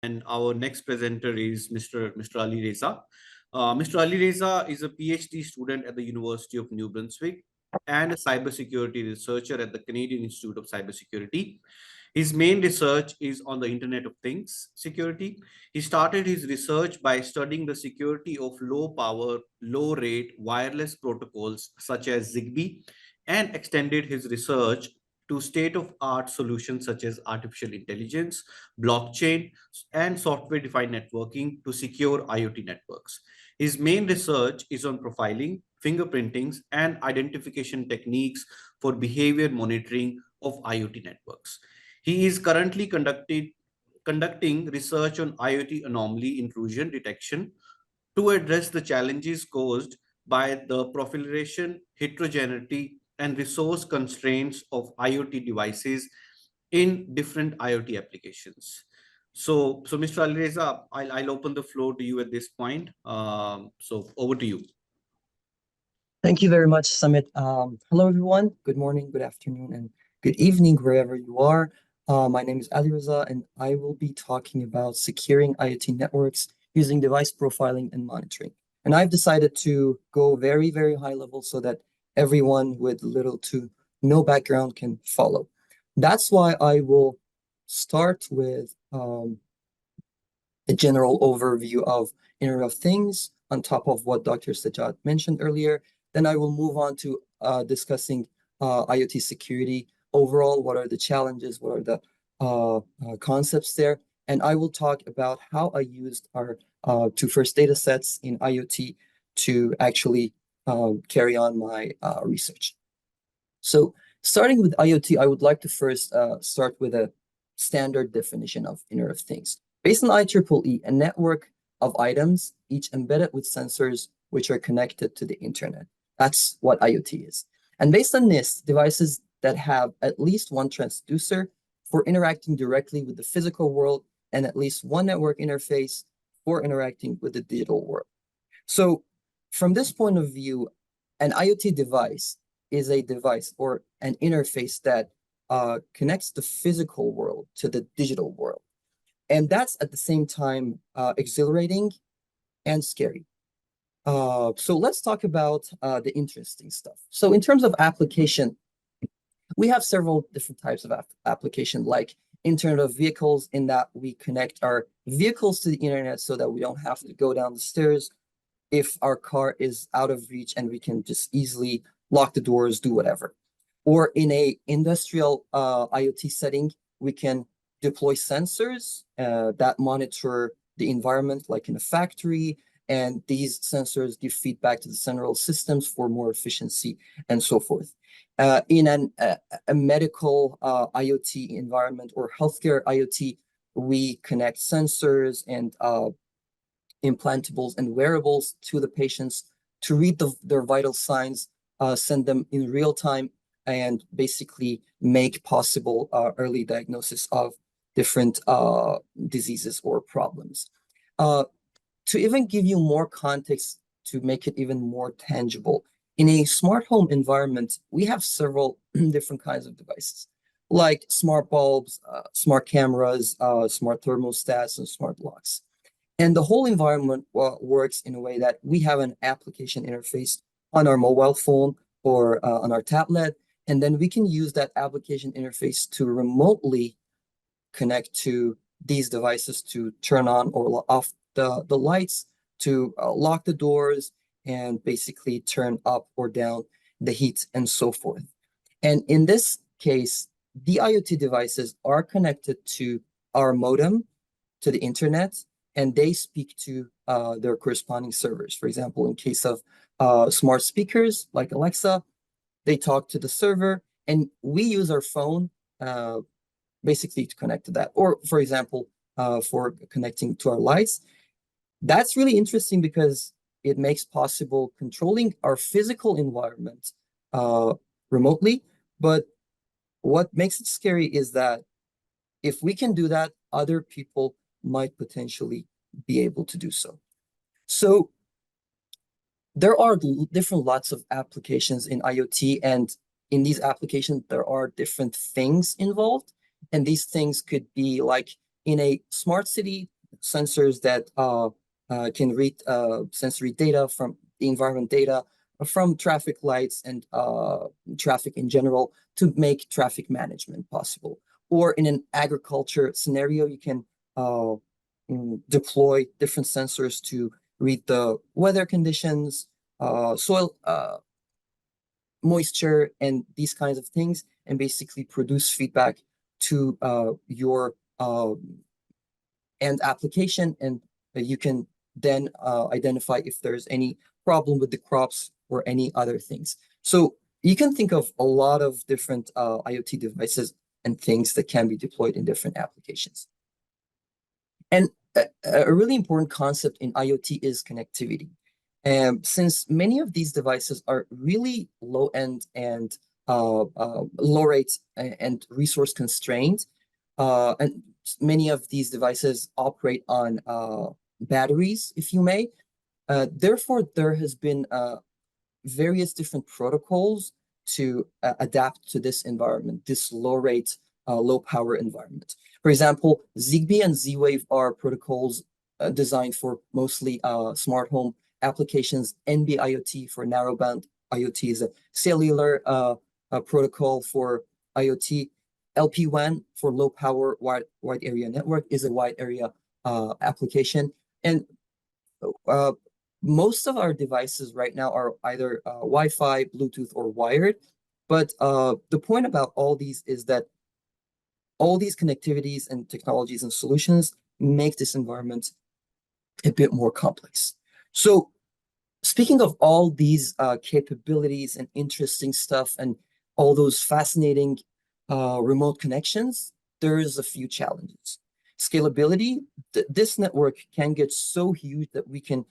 And our next presenter is Mr. Alireza. Mr. Alireza is a PhD student at the University of New Brunswick and a cybersecurity researcher at the Canadian Institute of Cybersecurity. His main research is on the Internet of Things security. He started his research by studying the security of low power, low rate wireless protocols such as Zigbee, and extended his research to state-of-art solutions such as artificial intelligence, blockchain, and software-defined networking to secure IoT networks. His main research is on profiling, fingerprintings, and identification techniques for behavior monitoring of IoT networks. He is currently conducting research on IoT anomaly intrusion detection to address the challenges caused by the proliferation, heterogeneity, and resource constraints of IoT devices in different IoT applications. So Mr. Alireza, I'll open the floor to you at this point. So over to you. Thank you very much, Sumit. Hello, everyone. Good morning, good afternoon, and good evening, wherever you are. My name is Alireza, and I will be talking about securing IoT networks using device profiling and monitoring. And I've decided to go very, very high level so that everyone with little to no background can follow. That's why I will start with a general overview of Internet of Things on top of what Dr. Sajjad mentioned earlier. Then I will move on to discussing IoT security overall. What are the challenges? What are the concepts there? And I will talk about how I used our two first data sets in IoT to actually carry on my research. So starting with IoT, I would like to first start with a standard definition of Internet of Things. Based on IEEE, a network of items, each embedded with sensors which are connected to the internet. That's what IoT is. And based on this, devices that have at least one transducer for interacting directly with the physical world and at least one network interface for interacting with the digital world. So from this point of view, an IoT device is a device or an interface that connects the physical world to the digital world. And that's at the same time exhilarating and scary. So let's talk about the interesting stuff. So in terms of application, we have several different types of application, like Internet of Vehicles, in that we connect our vehicles to the internet so that we don't have to go down the stairs if our car is out of reach, and we can just easily lock the doors, do whatever. Or in a industrial IoT setting, we can deploy sensors that monitor the environment, like in a factory, and these sensors give feedback to the central systems for more efficiency and so forth. In a medical IoT environment or healthcare IoT, we connect sensors and implantables and wearables to the patients to read their vital signs, send them in real time, and basically make possible early diagnosis of different diseases or problems. To even give you more context, to make it even more tangible, in a smart home environment, we have several different kinds of devices, like smart bulbs, smart cameras, smart thermostats, and smart locks. And the whole environment works in a way that we have an application interface on our mobile phone or on our tablet, and then we can use that application interface to remotely connect to these devices to turn on or off the lights, to lock the doors, and basically turn up or down the heat and so forth. And in this case, the IoT devices are connected to our modem, to the internet, and they speak to their corresponding servers. For example, in case of smart speakers like Alexa, they talk to the server, and we use our phone basically to connect to that. Or for example, for connecting to our lights. That's really interesting because it makes possible controlling our physical environment remotely. But what makes it scary is that if we can do that, other people might potentially be able to do so. So there are different lots of applications in IoT, and in these applications, there are different things involved. And these things could be like in a smart city, sensors that can read sensory data from the environment data, from traffic lights and traffic in general, to make traffic management possible. Or in an agriculture scenario, you can deploy different sensors to read the weather conditions, soil moisture, and these kinds of things, and basically produce feedback to your end application, and you can then identify if there's any problem with the crops or any other things. So you can think of a lot of different IoT devices and things that can be deployed in different applications. And a really important concept in IoT is connectivity. Since many of these devices are really low end and low rate and resource constrained, and many of these devices operate on batteries, if you may. Therefore, there has been various different protocols to adapt to this environment, this low rate, low power environment. For example, Zigbee and Z-Wave are protocols designed for mostly smart home applications. NB-IoT for narrowband IoT is a cellular protocol for IoT. LPWAN for low power wide area network is a wide area application. And most of our devices right now are either Wi-Fi, Bluetooth, or wired. But the point about all these is that all these connectivities and technologies and solutions make this environment a bit more complex. So speaking of all these capabilities and interesting stuff and all those fascinating remote connections, there's a few challenges. Scalability, this network can get so huge that we can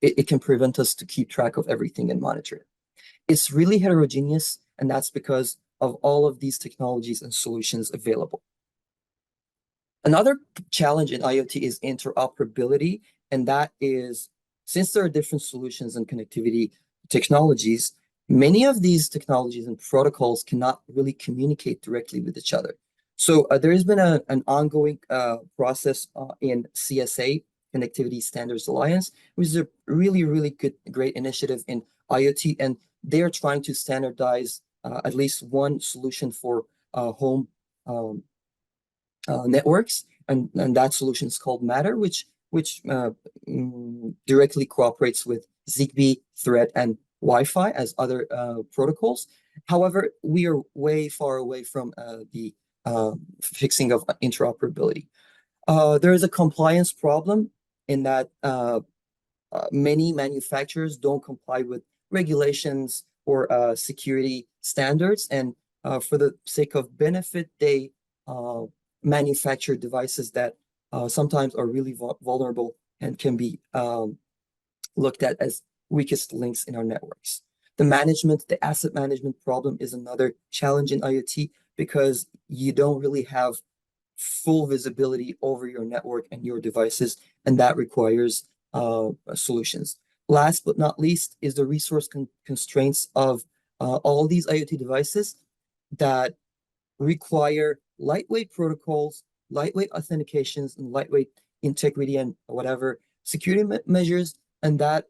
it can prevent us to keep track of everything and monitor it. It's really heterogeneous, and that's because of all of these technologies and solutions available. Another challenge in IoT is interoperability, and that is, since there are different solutions and connectivity technologies, many of these technologies and protocols cannot really communicate directly with each other. So there has been an ongoing process in CSA, Connectivity Standards Alliance, which is a really great initiative in IoT, and they are trying to standardize at least one solution for home networks, and that solution is called Matter, which directly cooperates with Zigbee, Thread, and Wi-Fi as other protocols. However, we are way far away from the fixing of interoperability. There is a compliance problem in that many manufacturers don't comply with regulations or security standards, and for the sake of benefit, they manufacture devices that sometimes are really vulnerable and can be looked at as weakest links in our networks. The asset management problem is another challenge in IoT because you don't really have full visibility over your network and your devices, and that requires solutions. Last but not least is the resource constraints of all these IoT devices that require lightweight protocols, lightweight authentications, and lightweight integrity and whatever security measures, and that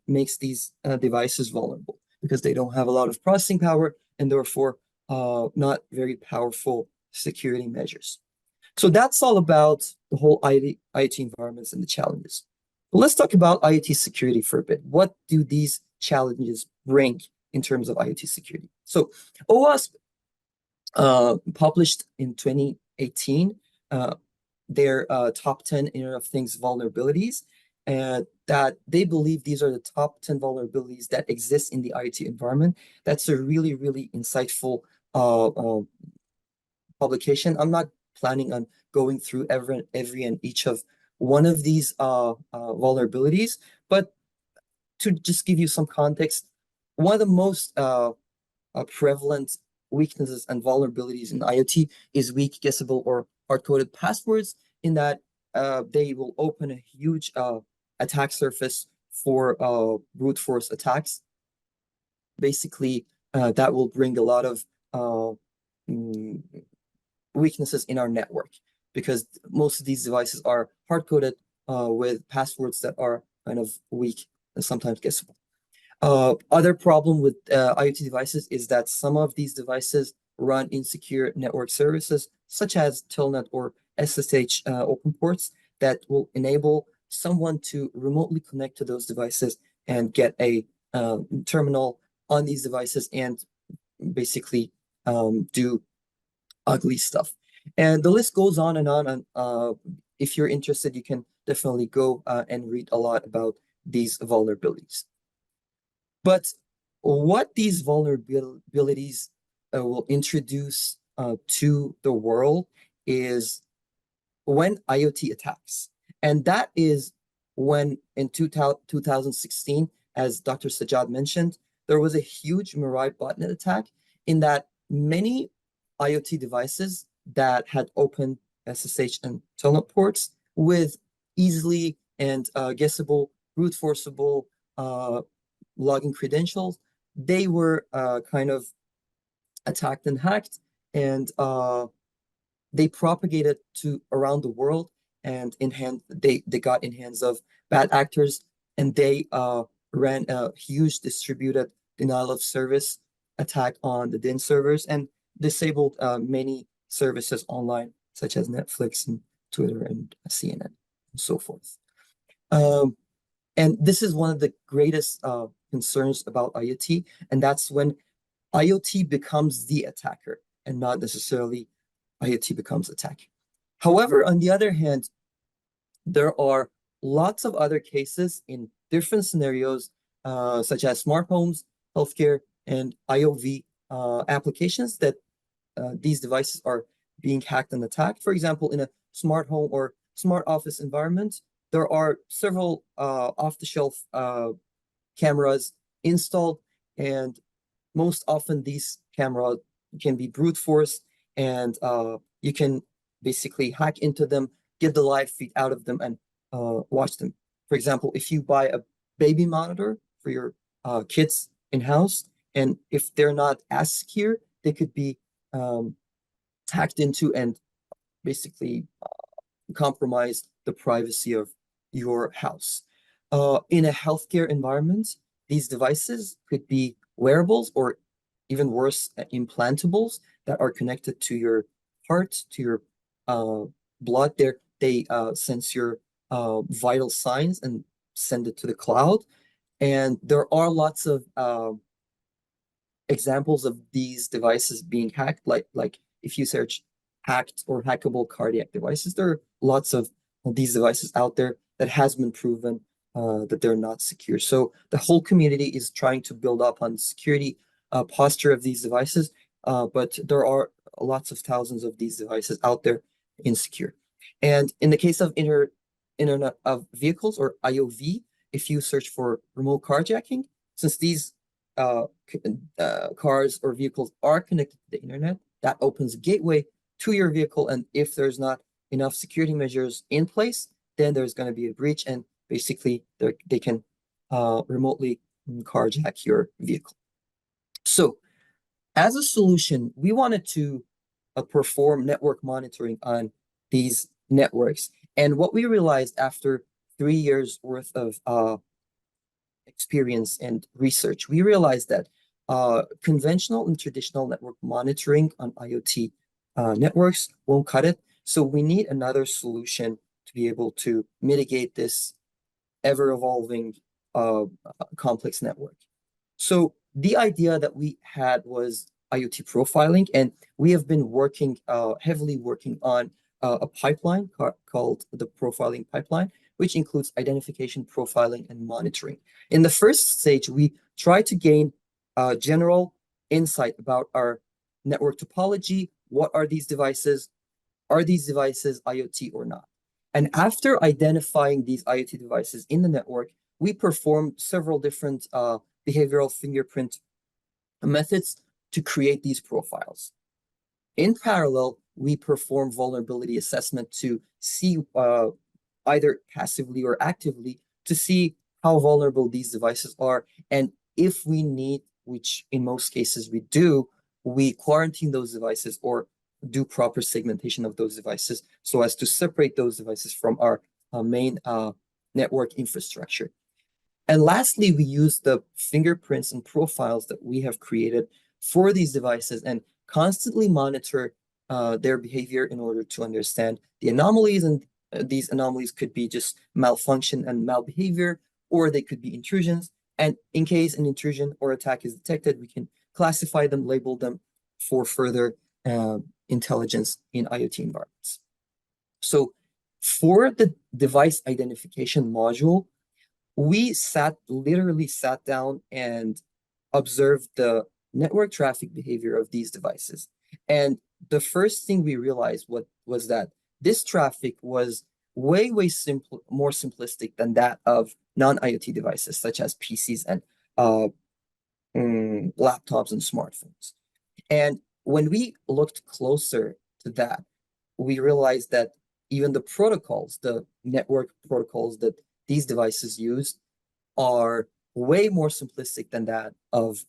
makes these devices vulnerable because they don't have a lot of processing power and therefore not very powerful security measures. So that's all about the whole IoT environments and the challenges. But let's talk about IoT security for a bit. What do these challenges bring in terms of IoT security? So OWASP published in 2018 their top 10 Internet of Things vulnerabilities, and that they believe these are the top 10 vulnerabilities that exist in the IoT environment. That's a really insightful publication. I'm not planning on going through every and each of one of these vulnerabilities, but to just give you some context, one of the most prevalent weaknesses and vulnerabilities in IoT is weak, guessable, or hard-coded passwords, in that they will open a huge attack surface for brute force attacks. Basically, that will bring a lot of weaknesses in our network. because most of these devices are hard-coded with passwords that are kind of weak and sometimes guessable. Other problem with IoT devices is that some of these devices run insecure network services, such as Telnet or SSH open ports that will enable someone to remotely connect to those devices and get a terminal on these devices and basically do ugly stuff. And the list goes on and on. And if you're interested, you can definitely go and read a lot about these vulnerabilities. But what these vulnerabilities will introduce to the world is when IoT attacks. And that is when in 2016, as Dr. Sajjad mentioned, there was a huge Mirai botnet attack in that many IoT devices that had open SSH and Telnet ports with easily and guessable, brute forceable login credentials, they were kind of attacked and hacked, and they propagated to around the world, and they got in hands of bad actors, and they ran a huge distributed denial of service attack on the DIN servers and disabled many services online, such as Netflix and Twitter and CNN and so forth. And this is one of the greatest concerns about IoT, and that's when IoT becomes the attacker and not necessarily IoT becomes attack. However, on the other hand, there are lots of other cases in different scenarios, such as smart homes, healthcare, and IoV applications that these devices are being hacked and attacked. For example, in a smart home or smart office environment, there are several off-the-shelf cameras installed, and most often these cameras can be brute force, and you can basically hack into them, get the live feed out of them, and watch them. For example, if you buy a baby monitor for your kids in-house, and if they're not as secure, they could be hacked into and basically compromise the privacy of your house. In a healthcare environment, these devices could be wearables or even worse, implantables that are connected to your heart, to your blood. They sense your vital signs and send it to the cloud. And there are lots of examples of these devices being hacked, like if you search hacked or hackable cardiac devices, there are lots of these devices out there that has been proven that they're not secure. So the whole community is trying to build up on security posture of these devices, but there are lots of thousands of these devices out there insecure. And in the case of Internet of Vehicles or IOV, if you search for remote carjacking, since these cars or vehicles are connected to the internet, that opens a gateway to your vehicle. And if there's not enough security measures in place, then there's going to be a breach, and basically they can remotely carjack your vehicle. So as a solution, we wanted to perform network monitoring on these networks. And what we realized after 3 years worth of experience and research, we realized that conventional and traditional network monitoring on IoT networks won't cut it. So we need another solution to be able to mitigate this ever-evolving complex network. So the idea that we had was IoT profiling, and we have been working heavily working on a pipeline called the profiling pipeline, which includes identification, profiling, and monitoring. In the first stage, we try to gain general insight about our network topology. What are these devices? Are these devices IoT or not? And after identifying these IoT devices in the network, we performed several different behavioral fingerprint methods to create these profiles. In parallel, we perform vulnerability assessment to see either passively or actively to see how vulnerable these devices are. And if we need, which in most cases we do, we quarantine those devices or do proper segmentation of those devices so as to separate those devices from our main network infrastructure. And lastly, we use the fingerprints and profiles that we have created for these devices and constantly monitor their behavior in order to understand the anomalies. And these anomalies could be just malfunction and malbehavior, or they could be intrusions. And in case an intrusion or attack is detected, we can classify them, label them for further intelligence in IoT environments. So for the device identification module, we literally sat down and observed the network traffic behavior of these devices. And the first thing we realized was that this traffic was way more simplistic than that of non-IoT devices, such as PCs and laptops and smartphones. And when we looked closer to that, we realized that even the protocols, the network protocols that these devices use, are way more simplistic than that of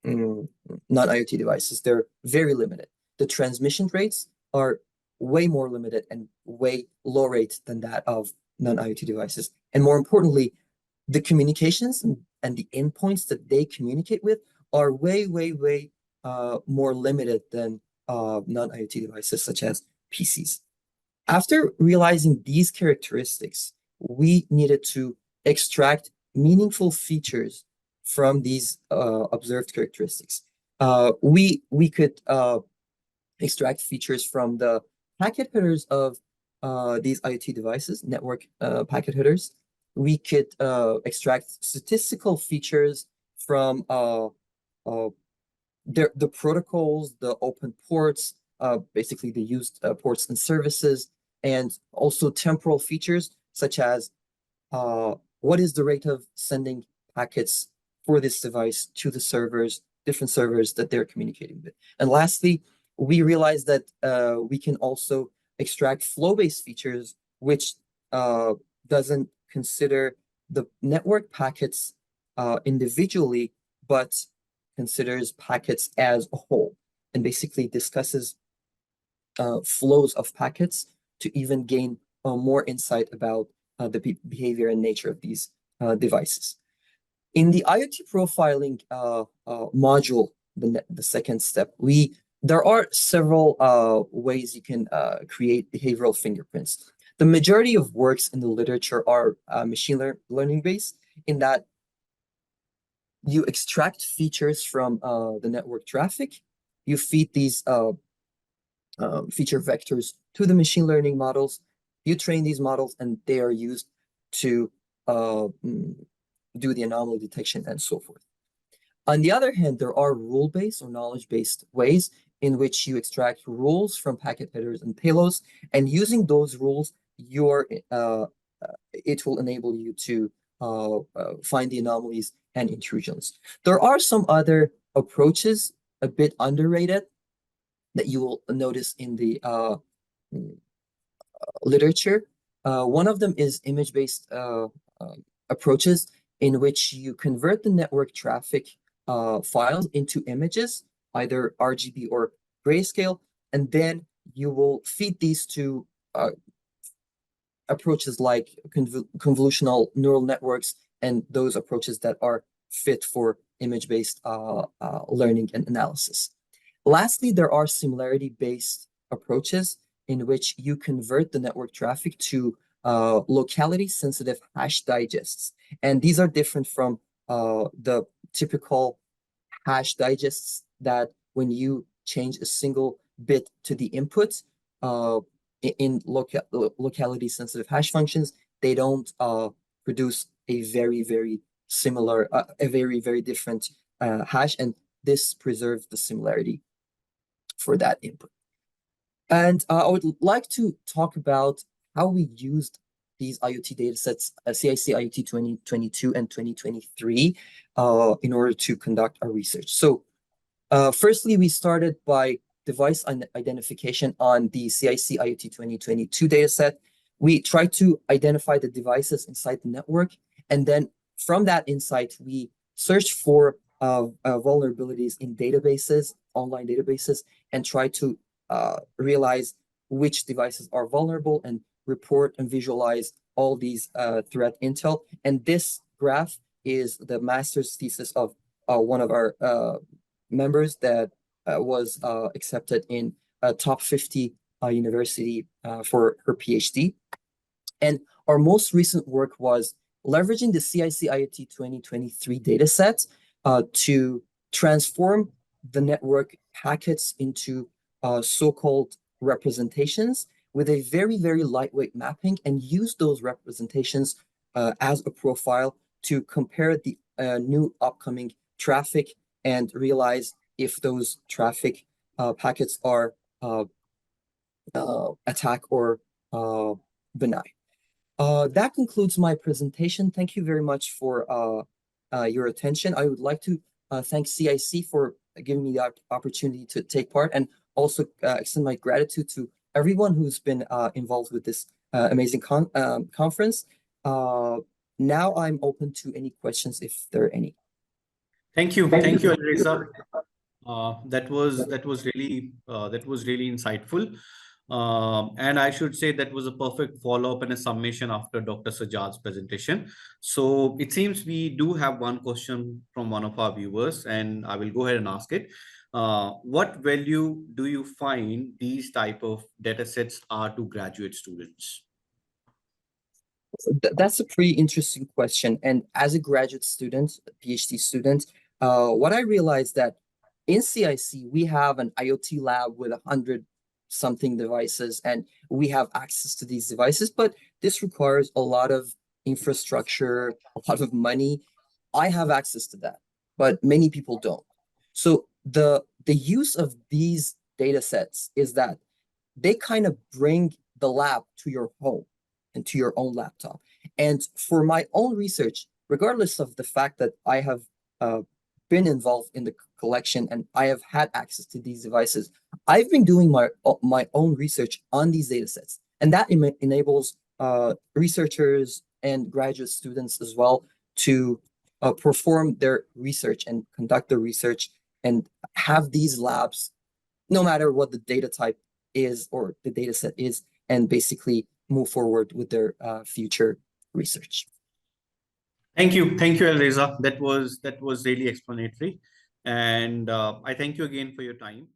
non-IoT devices. They're very limited. The transmission rates are way more limited and way low rate than that of non-IoT devices. And more importantly, the communications and the endpoints that they communicate with are way more limited than non-IoT devices such as PCs. After realizing these characteristics, we needed to extract meaningful features from these observed characteristics. We could extract features from the packet headers of these IoT devices, network packet headers. We could extract statistical features from the protocols, the open ports, basically the used ports and services, and also temporal features such as what is the rate of sending packets for this device to the servers, different servers that they're communicating with. And lastly, we realized that we can also extract flow-based features, which doesn't consider the network packets individually, but considers packets as a whole, and basically discusses flows of packets to even gain more insight about the behavior and nature of these devices. In the IoT profiling module, the second step, there are several ways you can create behavioral fingerprints. The majority of works in the literature are machine learning based, in that you extract features from the network traffic, you feed these feature vectors to the machine learning models, you train these models, and they are used to do the anomaly detection and so forth. On the other hand, there are rule-based or knowledge-based ways in which you extract rules from packet headers and payloads, and using those rules, it will enable you to find the anomalies and intrusions. There are some other approaches, a bit underrated, that you will notice in the literature. One of them is image-based approaches, in which you convert the network traffic files into images, either RGB or grayscale, and then you will feed these to approaches like convolutional neural networks and those approaches that are fit for image-based learning and analysis. Lastly, there are similarity-based approaches in which you convert the network traffic to locality-sensitive hash digests. And these are different from the typical hash digests that when you change a single bit to the input in locality-sensitive hash functions, they don't produce a very similar, a very different hash, and this preserves the similarity for that input. And I would like to talk about how we used these IoT datasets, CIC IoT 2022 and 2023, in order to conduct our research. So firstly, we started by device identification on the CIC IoT 2022 dataset. We tried to identify the devices inside the network, and then from that insight, we searched for vulnerabilities in databases, online databases, and try to realize which devices are vulnerable and report and visualize all these threat intel. And this graph is the master's thesis of one of our members that was accepted in a top 50 university for her PhD. And our most recent work was leveraging the CIC IoT 2023 dataset to transform the network packets into so-called representations with a very, very lightweight mapping, and use those representations as a profile to compare the new upcoming traffic and realize if those traffic packets are attack or benign. That concludes my presentation. Thank you very much for your attention. I would like to thank CIC for giving me the opportunity to take part, and also extend my gratitude to everyone who's been involved with this amazing conference. Now I'm open to any questions if there are any. Thank you, Alireza. That was really insightful. And I should say that was a perfect follow-up and a summation after Dr. Sajjad's presentation. So it seems we do have one question from one of our viewers, and I will go ahead and ask it. What value do you find these type of data sets are to graduate students? That's a pretty interesting question. And as a graduate student, a PhD student, what I realized that in CIC, we have an IoT lab with 100 something devices, and we have access to these devices, but this requires a lot of infrastructure, a lot of money. I have access to that, but many people don't. So the use of these data sets is that they kind of bring the lab to your home and to your own laptop. And for my own research, regardless of the fact that I have been involved in the collection and I have had access to these devices, I've been doing my own research on these data sets. And that enables researchers and graduate students as well to perform their research and conduct their research and have these labs, no matter what the data type is or the data set is, and basically move forward with their future research. Thank you, Alireza. That was really explanatory, and I thank you again for your time.